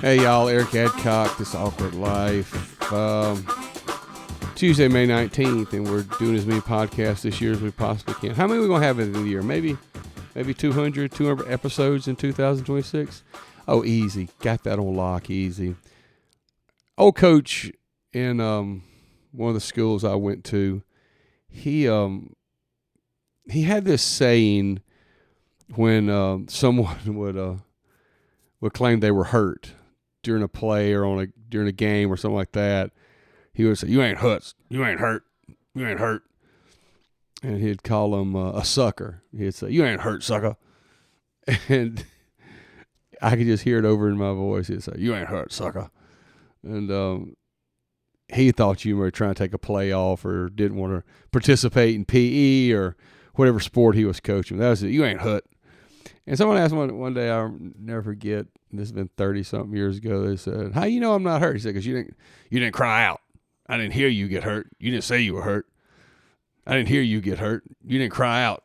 Hey y'all, Eric Adcock, This Awkward Life. Tuesday, May 19th, and we're doing as many podcasts this year as we possibly can. How many are we going to have in the year? Maybe 200 episodes in 2026? Oh, easy. Got that on lock, easy. Old coach in one of the schools I went to, he had this saying when someone would claim they were hurt during a play or during a game or something like that. He would say, "You ain't hurt. You ain't hurt. You ain't hurt." And he'd call them a sucker. He'd say, "You ain't hurt, sucker." And I could just hear it over in my voice. He'd say, "You ain't hurt, sucker." And he thought you were trying to take a play off or didn't want to participate in PE or whatever sport he was coaching. That was it. "You ain't hurt." And someone asked one day, I'll never forget, this has been 30-something years ago, they said, "How you know I'm not hurt?" He said, "Because you didn't cry out. I didn't hear you get hurt. You didn't say you were hurt. I didn't hear you get hurt. You didn't cry out."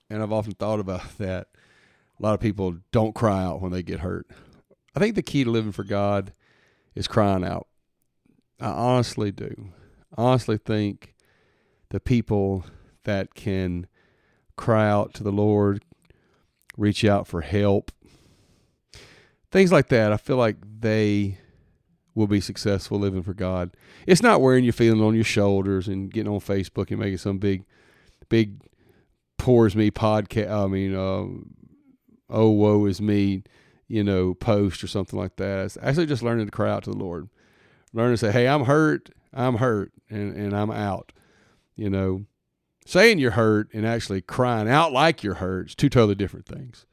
And I've often thought about that. A lot of people don't cry out when they get hurt. I think the key to living for God is crying out. I honestly do. I honestly think the people that can cry out to the Lord, reach out for help, things like that, I feel like they will be successful living for God. It's not wearing your feelings on your shoulders and getting on Facebook and making some big poor is me podcast. Oh, woe is me, post or something like that. It's actually just learning to cry out to the Lord. Learning to say, "Hey, I'm hurt, and I'm out." Saying you're hurt and actually crying out like you're hurt is two totally different things.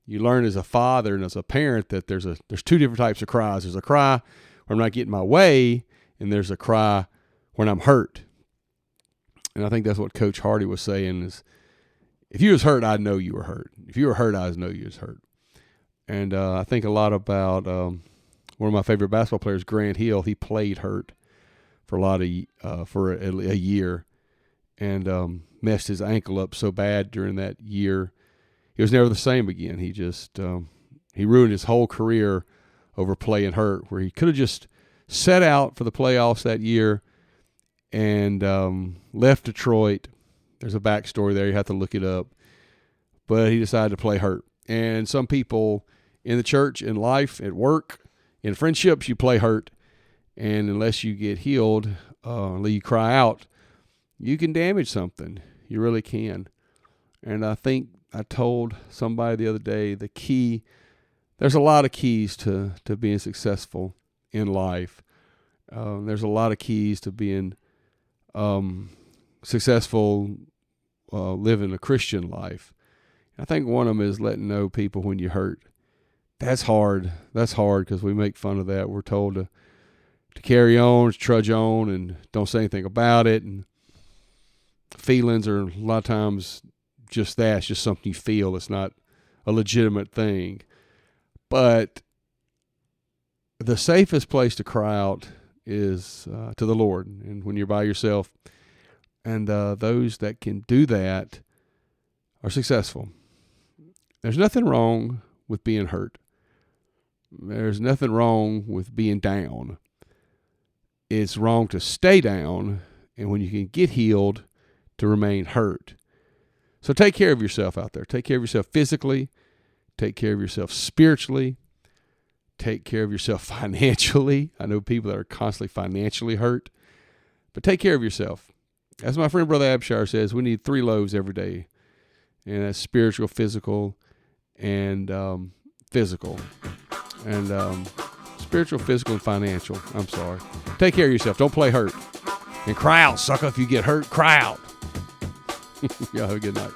You learn as a father and as a parent that there's two different types of cries. There's a cry where I'm not getting my way, and there's a cry when I'm hurt. And I think that's what Coach Hardy was saying is, if you was hurt, I'd know you were hurt. If you were hurt, I'd know you was hurt. And I think a lot about one of my favorite basketball players, Grant Hill. He played hurt for a year. And messed his ankle up so bad during that year, he was never the same again. He just he ruined his whole career over playing hurt, where he could have just set out for the playoffs that year and left Detroit. There's a backstory there. You have to look it up. But he decided to play hurt. And some people in the church, in life, at work, in friendships, you play hurt. And unless you get healed, unless you cry out, you can damage something. You really can. And I think I told somebody the other day there's a lot of keys to being successful in life. There's a lot of keys to being successful living a Christian life. I think one of them is letting know people when you hurt. That's hard. That's hard because we make fun of that. We're told to carry on, to trudge on, and don't say anything about it. And feelings are a lot of times just that. It's just something you feel. It's not a legitimate thing. But the safest place to cry out is to the Lord. And when you're by yourself, and those that can do that are successful. There's nothing wrong with being hurt. There's nothing wrong with being down. It's wrong to stay down, and when you can get healed, to remain hurt. So take care of yourself out there. Take care of yourself physically. Take care of yourself spiritually. Take care of yourself financially. I know people that are constantly financially hurt, but take care of yourself. As my friend Brother Abshire says, we need 3 loaves every day, and that's spiritual, physical, and physical. And spiritual, physical, and financial. I'm sorry. Take care of yourself. Don't play hurt. And cry out, sucker. If you get hurt, cry out. Y'all have a good night.